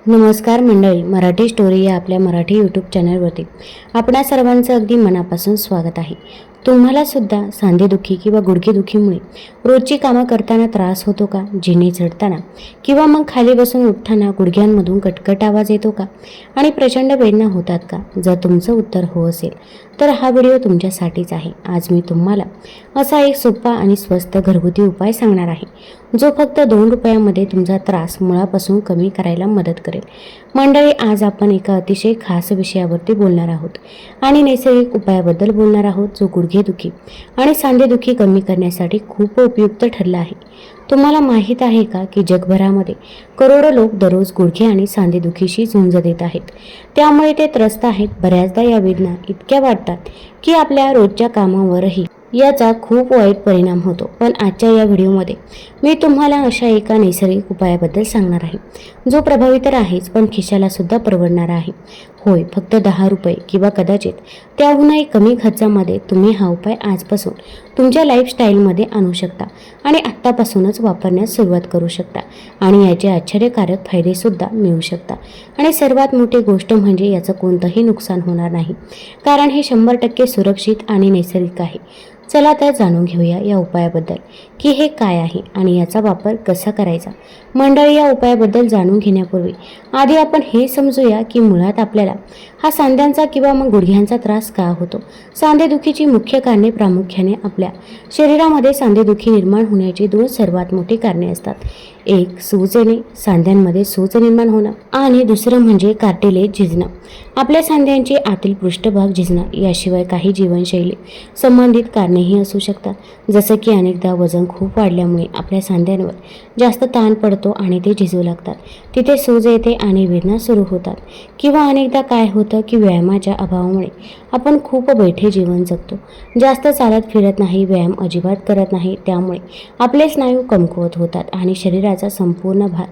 नमस्कार मंडळी, मराठी स्टोरी या आपल्या मराठी यूट्यूब चॅनलवरती आपणा सर्वांचं अगदी मनापासून स्वागत आहे. तुम्हाला सुद्धा सांधेदुखी किंवा गुडघेदुखीमुळे रोजची कामं करताना त्रास होतो का? जिने चढताना किंवा मग खाली बसून उठताना गुडघ्यांमधून कटकट आवाज येतो का? आणि प्रचंड वेदना होतात का? जर तुमचं उत्तर हो असेल तर हा व्हिडिओ तुमच्यासाठीच आहे. आज मी तुम्हाला असा एक सोपा आणि स्वस्त घरगुती उपाय सांगणार आहे, जो फक्त 2 रुपयामध्ये तुमचा त्रास मुळापासून कमी करायला मदत करेल. मंडळी, आज आपण एका अतिशय खास विषयावरती बोलणार आहोत आणि नैसर्गिक उपायाबद्दल बोलणार आहोत, जो गुडघेदुखी आणि सांधेदुखी कमी करण्यासाठी खूप उपयुक्त ठरला आहे. तुम्हाला माहीत आहे का की जगभरामध्ये करोडो लोक दररोज गुडघे आणि सांधेदुखीशी झुंज देत आहेत. त्यामुळे ते त्रस्त आहेत. बऱ्याचदा या वेदना इतक्या वाढतात की आपल्या रोजच्या कामावरही याचा खूप वाईट परिणाम होतो. पण आजच्या या व्हिडिओमध्ये मी तुम्हाला अशा एका नैसर्गिक उपायाबद्दल सांगणार आहे, जो प्रभावी तर आहेच, पण खिशाला सुद्धा परवडणारा आहे. होय, फक्त 10 रुपये किंवा कदाचित त्याहूनही कमी खर्चामध्ये तुम्ही हा उपाय आजपासून तुमच्या लाईफस्टाईलमध्ये आणू शकता आणि आत्तापासूनच वापरण्यास सुरुवात करू शकता आणि याचे आश्चर्यकारक फायदेसुद्धा मिळू शकता. आणि सर्वात मोठी गोष्ट म्हणजे याचं कोणतंही नुकसान होणार नाही, कारण हे 100% सुरक्षित आणि नैसर्गिक आहे. चला तर जाणून घेऊया या उपायाबद्दल की हे काय आहे आणि याचा वापर कसा करायचा. मंडळी, या उपायाबद्दल जाणून घेण्यापूर्वी आधी आपण हे समजूया की मुळात आपल्याला हा सांध्यांचा किंवा मग गुडघ्यांचा त्रास का होतो. सांधेदुखीची मुख्य कारणे प्रामुख्याने आपल्या शरीरामध्ये सांधेदुखी निर्माण होण्याची 2 सर्वात मोठी कारणे असतात. एक, सूज येणे, सांध्यांमध्ये सूज निर्माण होणं, आणि दुसरं म्हणजे कार्टिलेज झिजणं, आपल्या सांध्यांचे आतील पृष्ठभाग झिजणं. याशिवाय काही जीवनशैली संबंधित कारणेही असू शकतात, जसं की अनेकदा वजन खूप वाढल्यामुळे आपल्या सांध्यांवर जास्त ताण पडतो आणि ते झिजू लागतात. तिथे सूज येते आणि वेदना सुरू होतात. किंवा अनेकदा काय होतं की व्यायामाच्या अभावामुळे आपण खूप बैठे जीवन जगतो, जास्त चालत फिरत नाही, व्यायाम अजिबात करत नाही. त्यामुळे आपले स्नायू कमकुवत होतात आणि शरीराचा संपूर्ण भार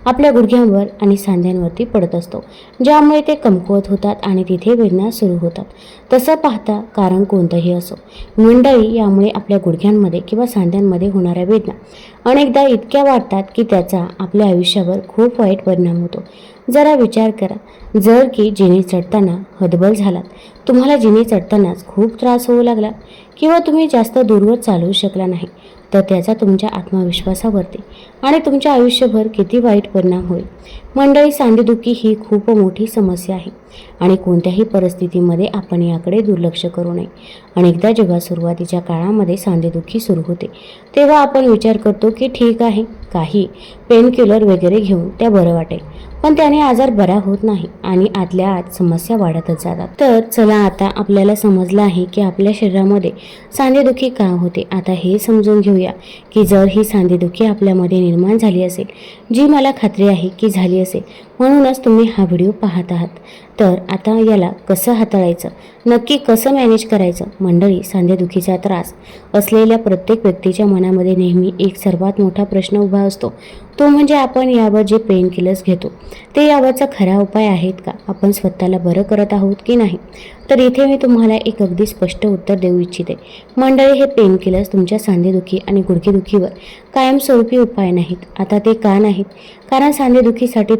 आपल्या गुडघ्यांवर आणि सांध्यांवरती पडत असतो, ज्यामुळे ते कमकुवत होतात आणि तिथे वेदना सुरू होतात. तसं पाहता कारण कोणतंही असो मंडळी, यामुळे आपल्या गुडघ्यांमध्ये किंवा सांध्यांमध्ये होणाऱ्या वेदना अनेकदा इतक्या वाढतात की त्याचा आपल्या आयुष्यावर खूप वाईट परिणाम होतो. जरा विचार करा, जर की जिने चढताना हतबल झालात, तुम्हाला जिने चढतानाच खूप त्रास होऊ लागला किंवा तुम्ही जास्त दूरवर चालवू शकला नाही, तर त्याचा तुमच्या आत्मविश्वासावरती आणि तुमच्या आयुष्यभर किती वाईट परिणाम होईल. मंडळी, सांधेदुखी ही खूप मोठी समस्या आहे आणि कोणत्याही परिस्थितीमध्ये आपण याकडे दुर्लक्ष करू नये. अनेकदा जेव्हा सुरुवातीच्या काळामध्ये सांधेदुखी सुरू होते, तेव्हा आपण विचार करतो की ठीक आहे, काही पेनकिलर वगैरे घेऊन त्या बरं वाटेल, पण त्याने आजार बरा होत नाही आणि आतल्या आत समस्या वाढतच जातात. तर चला, आता आपल्याला समजलं आहे की आपल्या शरीरामध्ये सांधेदुखी का होते. आता हे समजून घेऊया की जर ही सांधेदुखी आपल्यामध्ये निर्माण झाली असेल, जी मला खात्री आहे की झाली असेल, म्हणूनच तुम्ही हा व्हिडिओ पाहत आहात, तर आता याला कसं हाताळायचं, नक्की कसं मॅनेज करायचं. मंडळी, सांधेदुखीचा त्रास असलेल्या प्रत्येक व्यक्तीच्या मनामध्ये नेहमी एक सर्वात मोठा प्रश्न उभा असतो, तो म्हणजे आपण यावर जे पेन किलर्स घेतो ते यावरचा खरा उपाय आहेत का? आपण स्वतःला बरं करत आहोत की नाही? तर इथे मी तुम्हाला एक अगदी स्पष्ट उत्तर देऊ इच्छिते. मंडळी, हे पेन किलर्स तुमच्या सांधेदुखी आणि गुडघेदुखीवर कायमस्वरूपी उपाय नाहीत. आता ते का नाहीत? कारण सांधेदुखीसाठी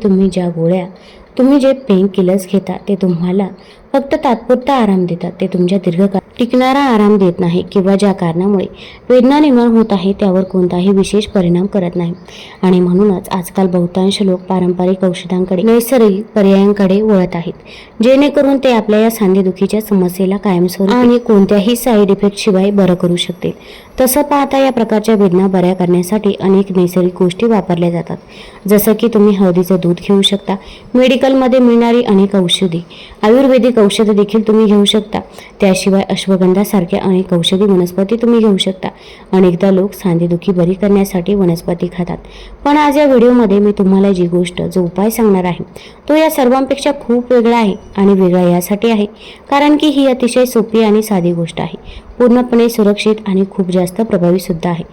तुम्ही जे पेन किलर्स घेता ते तुम्हाला फक्त तात्पुरता आराम देतात. ते तुमच्या दीर्घकाळ टिकणारा आराम देत नाही किंवा ज्या कारणामुळे वेदना निर्माण होत आहे त्यावर कोणताही विशेष परिणाम करत नाही. आणि म्हणूनच आजकाल बहुतांश लोक पारंपरिक औषधांकडे, नैसर्गिक पर्यायांकडे वळत आहेत, जेणेकरून ते आपल्या या सांधेदुखीच्या समस्येला कायमस्वरूपी आणि कोणत्याही साईड इफेक्ट शिवाय बरं करू शकतील. तसं पाहता या प्रकारच्या वेदना बऱ्या करण्यासाठी अनेक नैसर्गिक गोष्टी वापरल्या जातात, जसं की तुम्ही हळदीचं दूध घेऊ शकता, मेडिकलमध्ये मिळणारी अनेक औषधी, आयुर्वेदिक औषधं देखील तुम्ही घेऊ शकता. त्याशिवाय अश्वगंधासारख्या अनेक औषधी वनस्पती तुम्ही घेऊ शकता. अनेकदा लोक सांधेदुखी बरी करण्यासाठी वनस्पती खातात, पण आज या व्हिडिओमध्ये मी तुम्हाला जो उपाय सांगणार आहे तो या सर्वांपेक्षा खूप वेगळा आहे. आणि वेगळा यासाठी आहे कारण की ही अतिशय सोपी आणि साधी गोष्ट आहे, पूर्णपणे सुरक्षित आणि खूप जास्त प्रभावी सुद्धा आहे.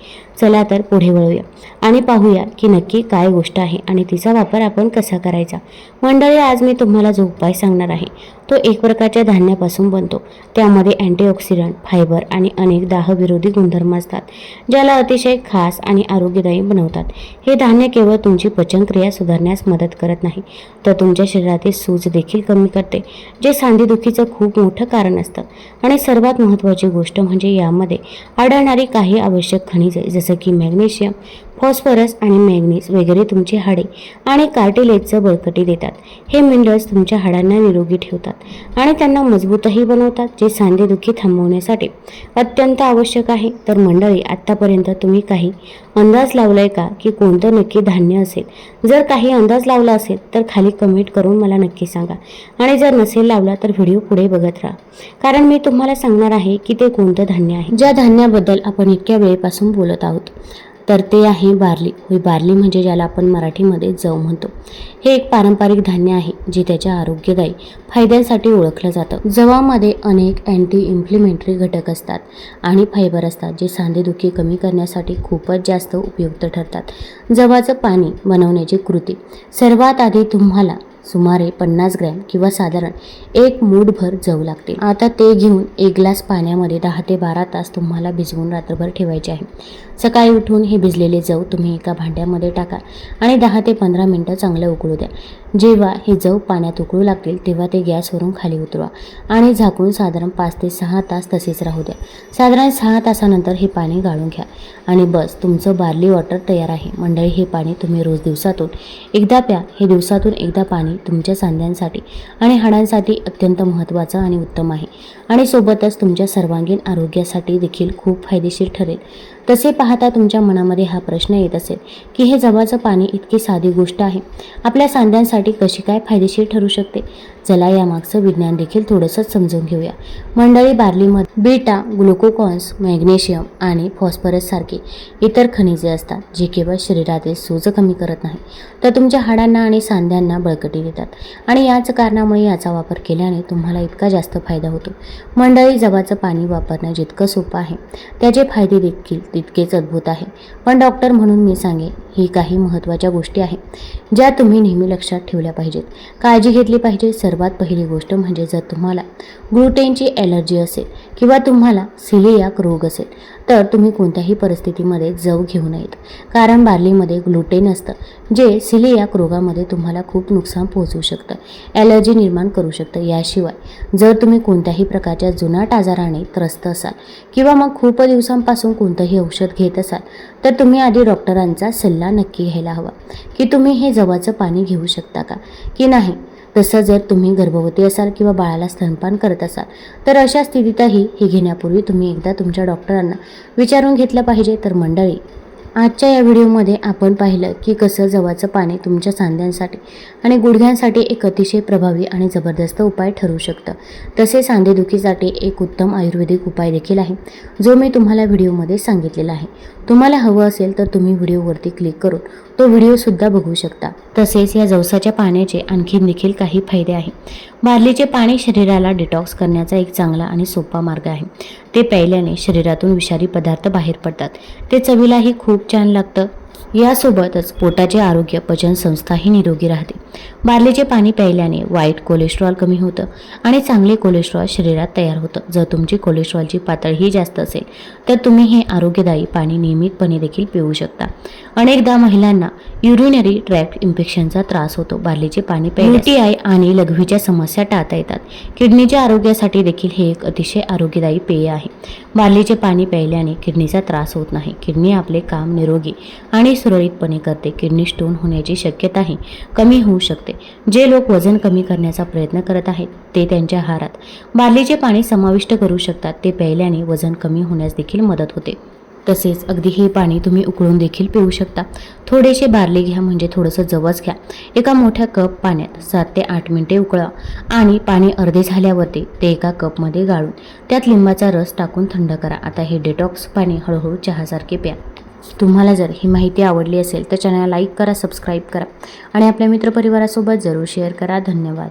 चला तर पुढे वळूया आणि पाहूया की नक्की काय गोष्ट आहे आणि तिचा वापर आपण कसा करायचा. मंडळी, आज मी तुम्हाला जो उपाय सांगणार आहे तो एक प्रकारच्या धान्यापासून बनतो. त्यामध्ये अँटीऑक्सिडंट, फायबर आणि अनेक दाहविरोधी गुणधर्म असतात, ज्याला अतिशय खास आणि आरोग्यदायी बनवतात. हे धान्य केवळ तुमची पचनक्रिया सुधारण्यास मदत करत नाही, तर तुमच्या शरीरातील सूज देखील कमी करते, जे सांधेदुखीचं खूप मोठं कारण असतं. आणि सर्वात महत्त्वाची गोष्ट म्हणजे यामध्ये आढळणारी काही आवश्यक खनिजे जसं की मॅग्नेशियम, फॉस्फरस आणि मॅग्नीज वगैरे तुमची हाडे आणि कार्टिलेजचं बळकटी देतात. हे मिनरल्स तुमच्या हाडांना निरोगी ठेवतात आणि त्यांना मजबूतही बनवतात, जे सांधेदुखी थांबवण्यासाठी अत्यंत आवश्यक आहे. तर मंडळी, आत्तापर्यंत तुम्ही काही अंदाज लावलाय का की कोणतं नक्की धान्य असेल? जर काही अंदाज लावला असेल तर खाली कमेंट करून मला नक्की सांगा, आणि जर नसेल लावला तर व्हिडिओ पुढे बघत राहा, कारण मी तुम्हाला सांगणार आहे की ते कोणतं धान्य आहे. ज्या धान्याबद्दल आपण इतक्या वेळेपासून बोलत आहोत तर ते आहे बार्ली. बार्ली म्हणजे ज्याला आपण मराठीमध्ये जव म्हणतो. हे एक पारंपरिक धान्य आहे जे त्याच्या आरोग्यदायी फायद्यांसाठी ओळखलं जातं. जवामध्ये अनेक अँटी इन्फ्लेमेटरी घटक असतात आणि फायबर असतात, जे सांधेदुखी कमी करण्यासाठी खूपच जास्त उपयुक्त ठरतात. जवाचं पाणी बनवण्याची कृती. सर्वात आधी तुम्हाला सुमारे 50 ग्रॅम किंवा साधारण 1 मूठभर जव लागतील. आता ते घेऊन 1 ग्लास पाण्यामध्ये 10 ते 12 तास तुम्हाला भिजवून रात्रभर ठेवायचे आहे. सकाळी उठून हे भिजलेले जव तुम्ही एका भांड्यामध्ये टाका आणि 10 ते 15 मिनिटं चांगलं उकळू द्या. जेव्हा हे जव पाण्यात उकळू लागतील तेव्हा ते गॅसवरून खाली उतरवा आणि झाकून साधारण 5 ते 6 तास तसेच राहू द्या. साधारण 6 तासानंतर हे पाणी गाळून घ्या आणि बस, तुमचं बार्ली वॉटर तयार आहे. मंडळी, हे पाणी तुम्ही रोज दिवसातून एकदा प्या. हे दिवसातून एकदा पाणी तुमच्या सांध्यांसाठी आणि हाडांसाठी अत्यंत महत्त्वाचं आणि उत्तम आहे, आणि सोबतच तुमच्या सर्वांगीण आरोग्यासाठी देखील खूप फायदेशीर ठरेल. तसे पाहता तुमच्या मनामध्ये हा प्रश्न येत असेल की हे जवाचं पाणी इतकी साधी गोष्ट आहे, आपल्या सांध्यांसाठी कशी काय फायदेशीर ठरू शकते? चला यामागचं विज्ञान देखील थोडंसं समजून घेऊया. मंडळी, बार्लीमध्ये बीटा ग्लुकोकॉन्स, मॅग्नेशियम आणि फॉस्फरस सारखे इतर खनिजे असतात, जे केवळ शरीरातील सूज कमी करत नाही, तर तुमच्या हाडांना आणि सांध्यांना बळकटी देतात. आणि याच कारणामुळे याचा वापर केल्याने तुम्हाला इतका जास्त फायदा होतो. मंडळी, जवाचं पाणी वापरणं जितकं सोपं आहे, त्याचे फायदे देखील तितकेच अद्भुत आहे. पण डॉक्टर म्हणून मी सांगेन, ही काही महत्त्वाच्या गोष्टी आहेत ज्या तुम्ही नेहमी लक्षात ठेवल्या पाहिजेत, काळजी घेतली पाहिजे. सर्वात पहिली गोष्ट म्हणजे जर तुम्हाला ग्लुटेनची ॲलर्जी असेल किंवा तुम्हाला सिलियाक रोग असेल तर तुम्ही कोणत्याही परिस्थितीमध्ये जव घेऊ नयेत, कारण बार्लीमध्ये ग्लुटेन असतं, जे सिलियाक रोगामध्ये तुम्हाला खूप नुकसान पोहोचवू शकतं, ॲलर्जी निर्माण करू शकतं. याशिवाय जर तुम्ही कोणत्याही प्रकारच्या जुनाट आजाराने त्रस्त असाल किंवा मग खूप दिवसांपासून कोणतंही औषध घेत असाल तर तुम्ही आधी डॉक्टरांचा सल्ला नक्की घ्यायला हवा की तुम्ही हे जवाचं पाणी घेऊ शकता का की नाही. तसं जर तुम्ही गर्भवती असाल किंवा बाळाला स्तनपान करत असाल तर अशा स्थितीतही हे घेण्यापूर्वी तुम्ही एकदा तुमच्या डॉक्टरांना विचारून घेतलं पाहिजे. तर मंडळी, आजच्या या व्हिडिओमध्ये आपण पाहिलं की कसं जवाचं पाणी तुमच्या सांध्यांसाठी आणि गुडघ्यांसाठी एक अतिशय प्रभावी आणि जबरदस्त उपाय ठरू शकतं. तसे सांधेदुखीसाठी एक उत्तम आयुर्वेदिक उपाय देखील आहे, जो मी तुम्हाला व्हिडिओमध्ये सांगितलेला आहे. तुम्हाला हवं असेल तर तुम्ही व्हिडिओवरती क्लिक करून तो व्हिडिओसुद्धा बघू शकता. तसेच या जवसाच्या पाण्याचे आणखीन देखील काही फायदे आहेत. बार्लीचे पाणी शरीराला डिटॉक्स करण्याचा एक चांगला आणि सोपा मार्ग आहे. ते प्यायल्याने शरीरातून विषारी पदार्थ बाहेर पडतात. ते चवीलाही खूप छान लागतं. यासोबतच पोटाचे आरोग्य, पचनसंस्थाही निरोगी राहते. बार्लीचे पाणी प्यायल्याने वाईट कोलेस्ट्रॉल कमी होतं आणि चांगले कोलेस्ट्रॉल शरीरात तयार होतं. जर तुमची कोलेस्ट्रॉलची पातळीही जास्त असेल तर तुम्ही हे आरोग्यदायी पाणी नियमितपणे देखील पिऊ शकता. अनेकदा महिलांना युरिनरी ट्रॅक्ट इन्फेक्शनचा त्रास होतो. बार्लीचे पाणी प्यायल्याने UTI आणि लघवीच्या समस्या टाळता येतात. किडनीच्या आरोग्यासाठी देखील हे एक अतिशय आरोग्यदायी पेय आहे. बार्लीचे पाणी प्यायल्याने किडनीचा त्रास होत नाही. किडनी आपले काम निरोगी आणि सुरळीतपणे करते. किडनी स्टोन होण्याची शक्यताही कमी होऊ शकते. जे लोक वजन कमी करण्याचा प्रयत्न करत आहेत ते त्यांच्या आहारात बार्लीचे पाणी समाविष्ट करू शकतात. ते प्यायल्याने वजन कमी होण्यास देखील मदत होते. तसेच अगदी हे पाणी तुम्ही उकळून देखील पिऊ शकता. थोडेसे बार्ली घ्या, म्हणजे थोडंसं जवस घ्या. एका मोठ्या कप पाण्यात 7 ते 8 मिनिटे उकळा आणि पाणी अर्धे झाल्यावरती ते एका कपमध्ये गाळून त्यात लिंबाचा रस टाकून थंड करा. आता हे डिटॉक्स पाणी हळूहळू चहासारखे प्या. तुम्हाला जर ही माहिती आवडली असेल तर चॅनलला लाईक करा, सबस्क्राईब करा आणि आपल्या मित्रपरिवारासोबत जरूर शेअर करा. धन्यवाद.